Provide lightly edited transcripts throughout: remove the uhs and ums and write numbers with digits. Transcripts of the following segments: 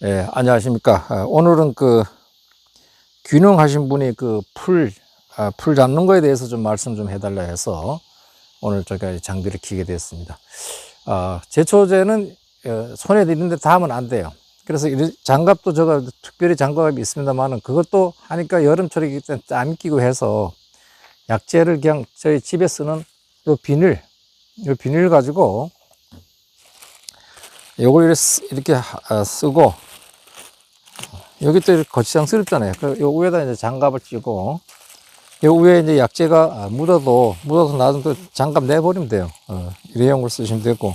예, 안녕하십니까. 오늘은 귀농하신 분이 풀 잡는 거에 대해서 좀 말씀 좀 해달라 해서 오늘 제가 장비를 켜게 됐습니다. 제초제는 손에 드는데 닿으면 안 돼요. 그래서 장갑도 제가 특별히 장갑이 있습니다만은 그것도 하니까 여름철이기 때문에 안 끼고 해서 약재를 그냥 저희 집에 쓰는 요 비닐 가지고 요걸 이렇게 쓰고 여기 또 이렇게 거치장스럽잖아요. 요 위에다 이제 장갑을 끼고, 요 위에 이제 약재가 묻어서 나중에 또 장갑 내버리면 돼요. 일회용으로 쓰시면 되고.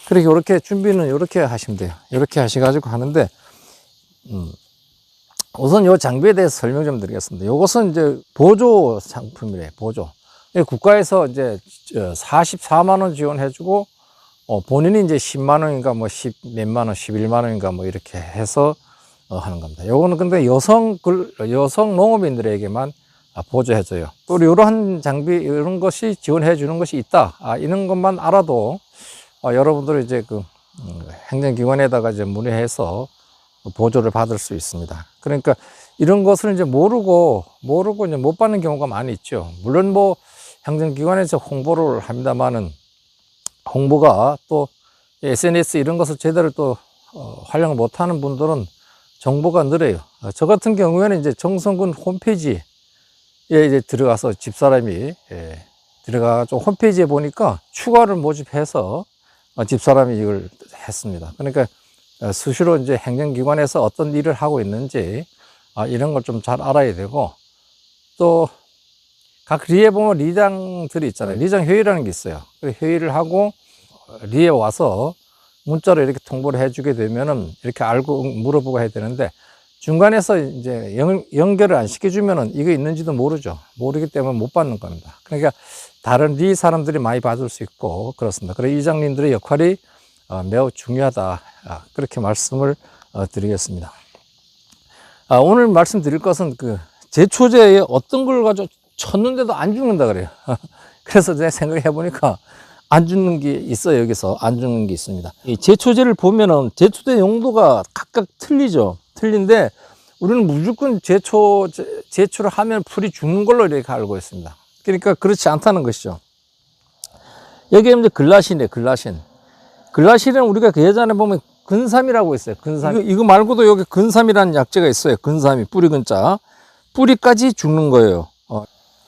그렇게 요렇게 준비는 요렇게 하시면 돼요. 요렇게 하셔가지고 하는데, 우선 요 장비에 대해서 설명 좀 드리겠습니다. 요것은 이제 보조 상품이래요. 보조. 국가에서 이제 44만원 지원해주고, 본인이 이제 10만원인가 뭐 10몇만 원, 11만원인가 뭐 이렇게 해서 하는 겁니다. 요거는 근데 여성 농업인들에게만 보조해줘요. 또 이러한 장비, 이런 것이 지원해 주는 것이 있다. 이런 것만 알아도 여러분들 이제 행정기관에다가 이제 문의해서 보조를 받을 수 있습니다. 그러니까 이런 것을 이제 모르고 이제 못 받는 경우가 많이 있죠. 물론 뭐 행정기관에서 홍보를 합니다만은 홍보가 또 SNS 이런 것을 제대로 또 활용을 못 하는 분들은 정보가 느려요. 저 같은 경우에는 이제 정성군 홈페이지에 이제 들어가서 집사람이 들어가서 홈페이지에 보니까 추가를 모집해서 집사람이 이걸 했습니다. 그러니까 수시로 이제 행정기관에서 어떤 일을 하고 있는지 이런 걸 좀 잘 알아야 되고, 또 각 리에 보면 리장들이 있잖아요. 리장 회의라는 게 있어요. 회의를 하고 리에 와서 문자로 이렇게 통보를 해주게 되면은 이렇게 알고 물어보고 해야 되는데, 중간에서 이제 연결을 안 시켜주면은 이거 있는지도 모르기 때문에 못 받는 겁니다. 그러니까 다른 리 사람들이 많이 받을 수 있고 그렇습니다. 그래서 이장님들의 역할이 매우 중요하다. 그렇게 말씀을 드리겠습니다. 오늘 말씀드릴 것은 제초제에 어떤 걸 가지고 쳤는데도 안 죽는다 그래요. 그래서 제가 생각해 보니까 안 죽는 게 있어요. 여기서 안 죽는 게 있습니다. 이 제초제를 보면은 제초제 용도가 각각 틀리죠. 틀린데 우리는 무조건 제초를 하면 풀이 죽는 걸로 이렇게 알고 있습니다. 그러니까 그렇지 않다는 것이죠. 여기 이제 글라신이에요. 글라신은 우리가 예전에 보면 근삼이라고 있어요. 근삼. 이거 말고도 여기 근삼이라는 약재가 있어요. 근삼이 뿌리 근자. 뿌리까지 죽는 거예요.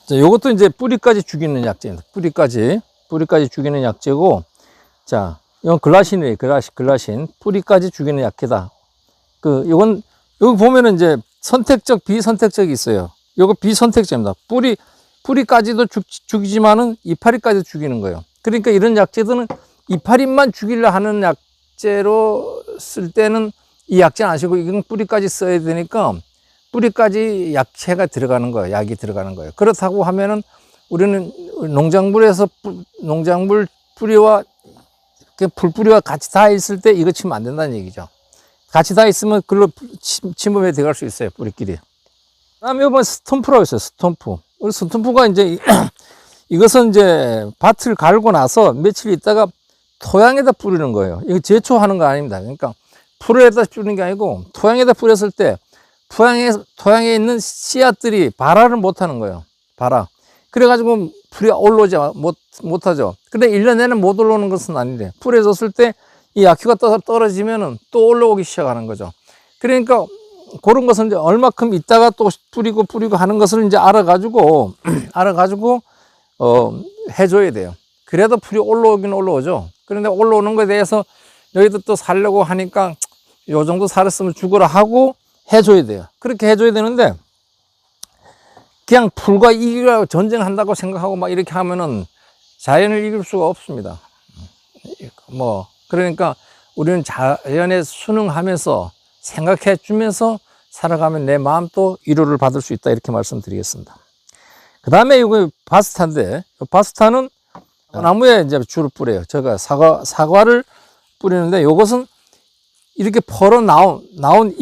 자, 요것도 이제 뿌리까지 죽이는 약재입니다. 뿌리까지 죽이는 약재고, 자, 이건 글라신이에요. 글라신. 뿌리까지 죽이는 약재다. 여기 보면은 이제 선택적, 비선택적이 있어요. 요거 비선택적입니다. 뿌리까지도 죽이지만은 이파리까지 죽이는 거예요. 그러니까 이런 약재들은 이파리만 죽이려 하는 약재로 쓸 때는 이 약재는 안 쓰고 이건 뿌리까지 써야 되니까 뿌리까지 약재가 들어가는 거예요. 약이 들어가는 거예요. 그렇다고 하면은 우리는 농작물에서 농작물 뿌리와 풀뿌리와 같이 다 있을 때 이거 치면 안 된다는 얘기죠. 같이 다 있으면 그걸로 침범에 들어갈 수 있어요. 뿌리끼리. 그다음에 이번 스톰프라고 있어요. 스톰프. 우리 스톰프가 이제 이것은 이제 밭을 갈고 나서 며칠 있다가 토양에다 뿌리는 거예요. 이거 제초하는 거 아닙니다. 그러니까 풀에다 뿌리는 게 아니고 토양에다 뿌렸을 때 토양에 있는 씨앗들이 발화를 못 하는 거예요. 발화. 그래가지고 풀이 올라오지 못하죠. 근데 1년 내내 못 올라오는 것은 아닌데, 풀에 졌을 때 이 약효가 떨어지면은 또 올라오기 시작하는 거죠. 그러니까 그런 것은 이제 얼마큼 있다가 또 뿌리고 하는 것을 이제 알아가지고 해줘야 돼요. 그래도 풀이 올라오긴 올라오죠. 그런데 올라오는 것에 대해서 여기도 또 살려고 하니까 요 정도 살았으면 죽으라 하고 해줘야 돼요. 그렇게 해줘야 되는데, 그냥 풀과 이기려고 전쟁한다고 생각하고 막 이렇게 하면은 자연을 이길 수가 없습니다. 그러니까 우리는 자연에 순응하면서 생각해 주면서 살아가면 내 마음도 위로를 받을 수 있다. 이렇게 말씀드리겠습니다. 그 다음에 이거 바스타인데, 바스타는 나무에 이제 주로 뿌려요. 제가 사과를 뿌리는데, 이것은 이렇게 퍼러 나온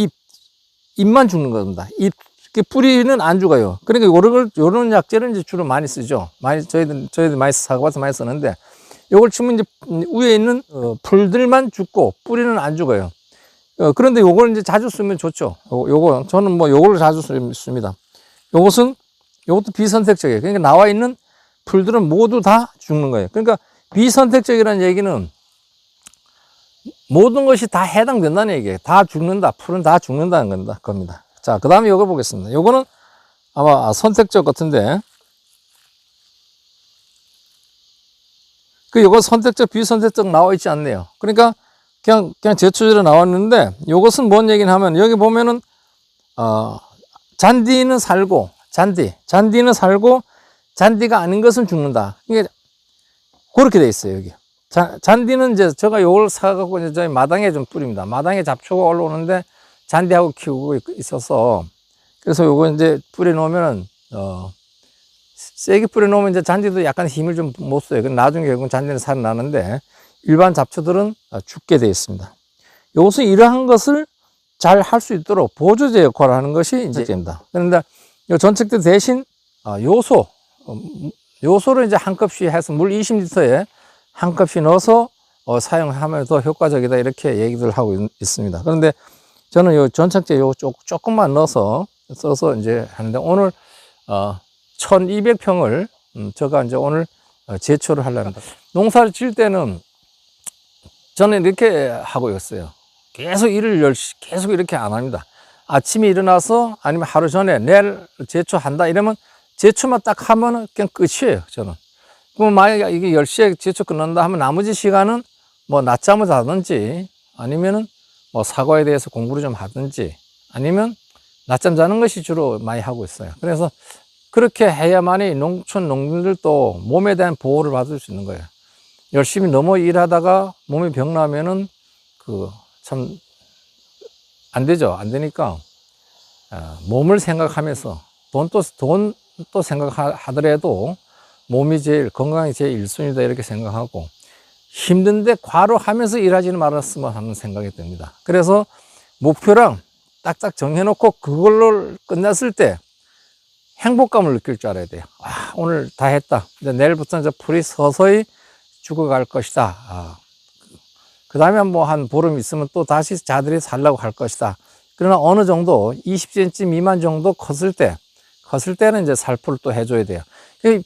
잎만 죽는 겁니다. 뿌리는 안 죽어요. 그러니까 요런 약재를 이제 주로 많이 쓰죠. 저희들 많이 사과밭에 많이 쓰는데, 요걸 치면 이제 위에 있는 풀들만 죽고 뿌리는 안 죽어요. 그런데 요걸 이제 자주 쓰면 좋죠. 요거, 저는 뭐 요걸 자주 씁니다. 요것도 비선택적이에요. 그러니까 나와 있는 풀들은 모두 다 죽는 거예요. 그러니까 비선택적이라는 얘기는 모든 것이 다 해당된다는 얘기예요. 다 죽는다. 풀은 다 죽는다는 겁니다. 자, 그 다음에 요거 보겠습니다. 요거는 아마 선택적 같은데, 요거 선택적, 비선택적 나와 있지 않네요. 그러니까 그냥 제초제로 나왔는데, 요것은 뭔 얘기냐 하면, 여기 보면은, 잔디는 살고, 잔디는 살고, 잔디가 아닌 것은 죽는다. 이게, 그렇게 돼 있어요, 여기. 잔디는 이제 제가 요걸 사갖고 이제 저희 마당에 좀 뿌립니다. 마당에 잡초가 올라오는데, 잔디하고 키우고 있어서, 그래서 요거 이제 뿌려놓으면은, 세게 뿌려놓으면 이제 잔디도 약간 힘을 좀 못 써요. 나중에 결국은 잔디는 살아나는데, 일반 잡초들은 죽게 되어 있습니다. 요것은 이러한 것을 잘 할 수 있도록 보조제 역할을 하는 것이 이제 입니다. 그런데 요 전책대 대신 요소를 이제 한 컵씩 해서 물 20리터에 한 컵씩 넣어서 사용하면 더 효과적이다 이렇게 얘기를 하고 있습니다. 그런데 저는 요 전책제 요 조금만 넣어서 써서 이제 하는데 오늘 1200평을 제가 이제 오늘 제초를 하려는 거예요. 농사를 질 때는 저는 이렇게 하고 있어요. 계속 이렇게 안 합니다. 아침에 일어나서 아니면 하루 전에 내일 제초한다 이러면 제초만 딱 하면 그냥 끝이에요, 저는. 그럼 만약에 이게 10시에 제초 끝난다 하면 나머지 시간은 뭐 낮잠을 자든지 아니면은 뭐 사과에 대해서 공부를 좀 하든지 아니면 낮잠 자는 것이 주로 많이 하고 있어요. 그래서 그렇게 해야만이 농촌 농민들도 몸에 대한 보호를 받을 수 있는 거예요. 열심히 너무 일하다가 몸에 병 나면은 참 안 되죠. 안 되니까 몸을 생각하면서 돈도 생각하더라도 몸이 건강이 제일 1순위다 이렇게 생각하고 힘든데 과로하면서 일하지는 말았으면 하는 생각이 듭니다. 그래서 목표랑 딱딱 정해놓고 그걸로 끝났을 때 행복감을 느낄 줄 알아야 돼요. 오늘 다 했다. 이제 내일부터는 풀이 서서히 죽어갈 것이다. 그 다음에 뭐 한 보름 있으면 또 다시 자들이 살라고 할 것이다. 그러나 어느 정도 20cm 미만 정도 컸을 때는 이제 살포를 또 해줘야 돼요.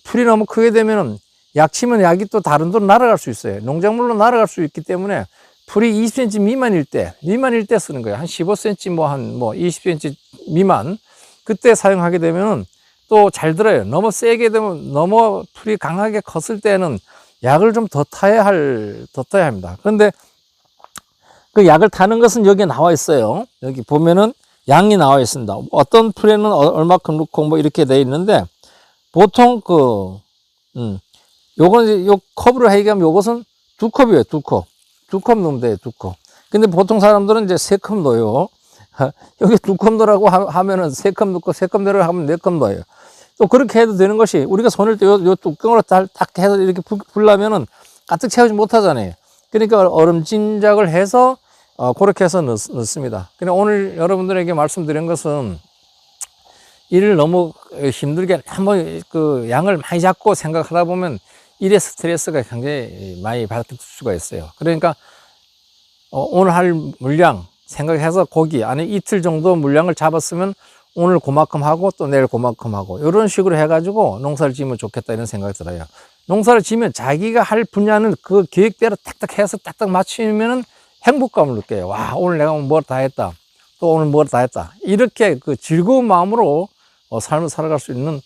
풀이 너무 크게 되면은 약 치면 약이 또 다른 데로 날아갈 수 있어요. 농작물로 날아갈 수 있기 때문에 풀이 20cm 미만일 때 쓰는 거예요. 한 15cm 뭐 20cm 미만 그때 사용하게 되면은 또 잘 들어요. 너무 세게 되면 너무 풀이 강하게 컸을 때는 약을 좀 더 타야 합니다. 그런데 그 약을 타는 것은 여기에 나와 있어요. 여기 보면은 양이 나와 있습니다. 어떤 풀에는 얼마큼 넣고 뭐 이렇게 되어 있는데 보통 요건 요 컵으로 얘기하면 요것은 2컵이에요. 2컵 넣으면 돼요. 2컵. 근데 보통 사람들은 이제 3컵 넣어요. 여기 2컵 넣으라고 하면은 3컵 넣고 3컵 넣으라고 하면 4컵 넣어요. 또 그렇게 해도 되는 것이 우리가 손을 요 뚜껑으로 딱 해서 이렇게 불라면은 가득 채우지 못하잖아요. 그러니까 얼음 진작을 해서 그렇게 해서 넣습니다. 그냥 오늘 여러분들에게 말씀드린 것은 일을 너무 힘들게 한번 양을 많이 잡고 생각하다 보면 일의 스트레스가 굉장히 많이 받을 수가 있어요. 그러니까 오늘 할 물량 생각해서 고기 안에 이틀 정도 물량을 잡았으면 오늘 그만큼 하고 또 내일 그만큼 하고 이런 식으로 해가지고 농사를 지으면 좋겠다 이런 생각이 들어요. 농사를 지으면 자기가 할 분야는 그 계획대로 딱딱 해서 딱딱 맞추면은 행복감을 느껴요. 와, 오늘 내가 뭘 다 했다. 또 오늘 뭘 다 했다. 이렇게 즐거운 마음으로 삶을 살아갈 수 있는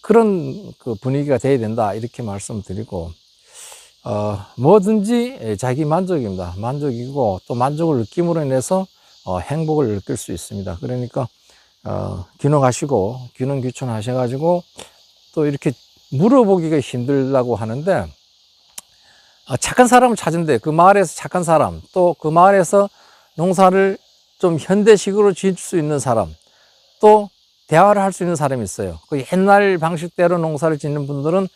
그런 분위기가 돼야 된다. 이렇게 말씀드리고, 뭐든지 자기 만족입니다. 만족이고 또 만족을 느낌으로 인해서 행복을 느낄 수 있습니다. 그러니까, 귀농하시고, 귀농귀촌 하셔가지고 또 이렇게 물어보기가 힘들다고 하는데, 착한 사람을 찾은데 그 마을에서 착한 사람 또 그 마을에서 농사를 좀 현대식으로 지을 수 있는 사람 또 대화를 할 수 있는 사람이 있어요. 그 옛날 방식대로 농사를 짓는 분들은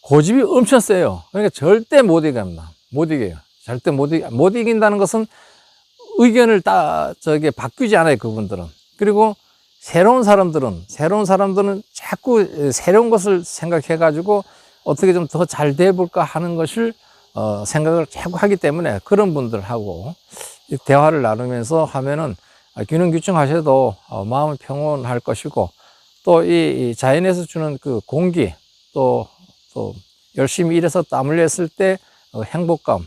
고집이 엄청 세요. 그러니까 절대 못 이깁니다. 못 이겨요. 절대 못 이긴다는 것은 의견을 바뀌지 않아요. 그분들은. 그리고 새로운 사람들은 자꾸 새로운 것을 생각해 가지고 어떻게 좀 더 잘 돼 볼까 하는 것을 생각을 자꾸 하기 때문에 그런 분들하고 대화를 나누면서 하면은 균형 규정하셔도 마음이 평온할 것이고, 또 이 자연에서 주는 그 공기, 또 열심히 일해서 땀 흘려 했을 때 행복감,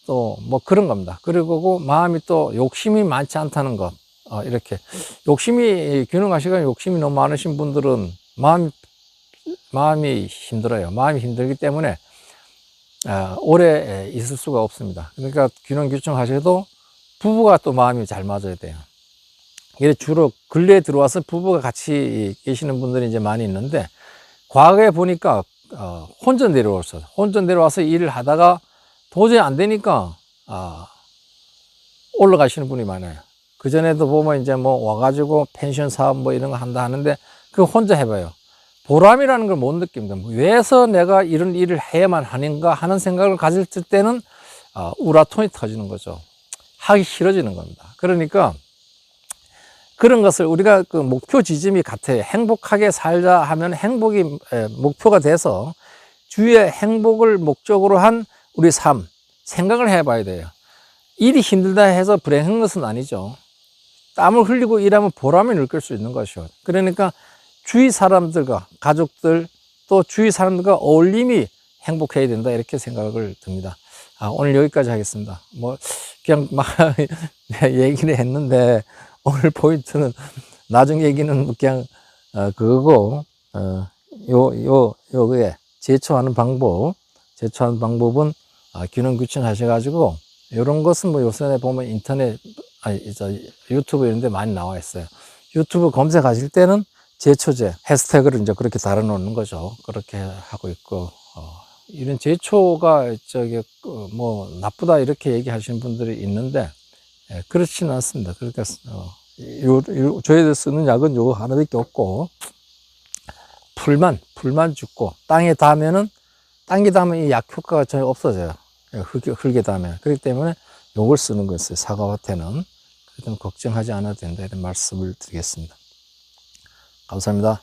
또 뭐 그런 겁니다. 그리고 그 마음이 또 욕심이 많지 않다는 것. 이렇게 욕심이, 균형하시고 욕심이 너무 많으신 분들은 마음이 힘들어요. 마음이 힘들기 때문에 오래 있을 수가 없습니다. 그러니까 균형 규정하셔도 부부가 또 마음이 잘 맞아야 돼요. 이게 주로 근래에 들어와서 부부가 같이 계시는 분들이 이제 많이 있는데, 과거에 보니까 혼자 내려왔어요. 혼자 내려와서 일을 하다가 도저히 안 되니까 올라가시는 분이 많아요. 그전에도 보면 이제 뭐 와가지고 펜션 사업 뭐 이런 거 한다 하는데, 그거 혼자 해봐요. 보람이라는 걸 못 느낍니다. 왜서 내가 이런 일을 해야만 하는가 하는 생각을 가질 때는 우라통이 터지는 거죠. 하기 싫어지는 겁니다. 그러니까 그런 것을 우리가 그 목표 지점이 같아요. 행복하게 살자 하면 행복이 목표가 돼서 주위의 행복을 목적으로 한 우리 삶, 생각을 해봐야 돼요. 일이 힘들다 해서 불행한 것은 아니죠. 땀을 흘리고 일하면 보람을 느낄 수 있는 것이죠. 그러니까 주위 사람들과, 가족들, 또 주위 사람들과 어울림이 행복해야 된다, 이렇게 생각을 듭니다. 오늘 여기까지 하겠습니다. 뭐 그냥 막 얘기를 했는데, 오늘 포인트는 나중 얘기는 그냥 그거고, 요거에 제초하는 방법은 균형 규칙하셔가지고, 이런 것은 뭐 요새 보면 인터넷, 유튜브 이런 데 많이 나와 있어요. 유튜브 검색하실 때는 제초제 해시태그를 이제 그렇게 달아놓는 거죠. 그렇게 하고 있고, 이런 제초가 뭐 나쁘다 이렇게 얘기하시는 분들이 있는데, 그렇지는 않습니다. 그러니까 저희들 쓰는 약은 요거 하나밖에 없고, 풀만 죽고 땅에 닿으면 이 약 효과가 전혀 없어져요. 흙에 닿으면. 그렇기 때문에 요걸 쓰는 거였어요. 사과밭에는. 그래서 걱정하지 않아도 된다, 이런 말씀을 드리겠습니다. 감사합니다.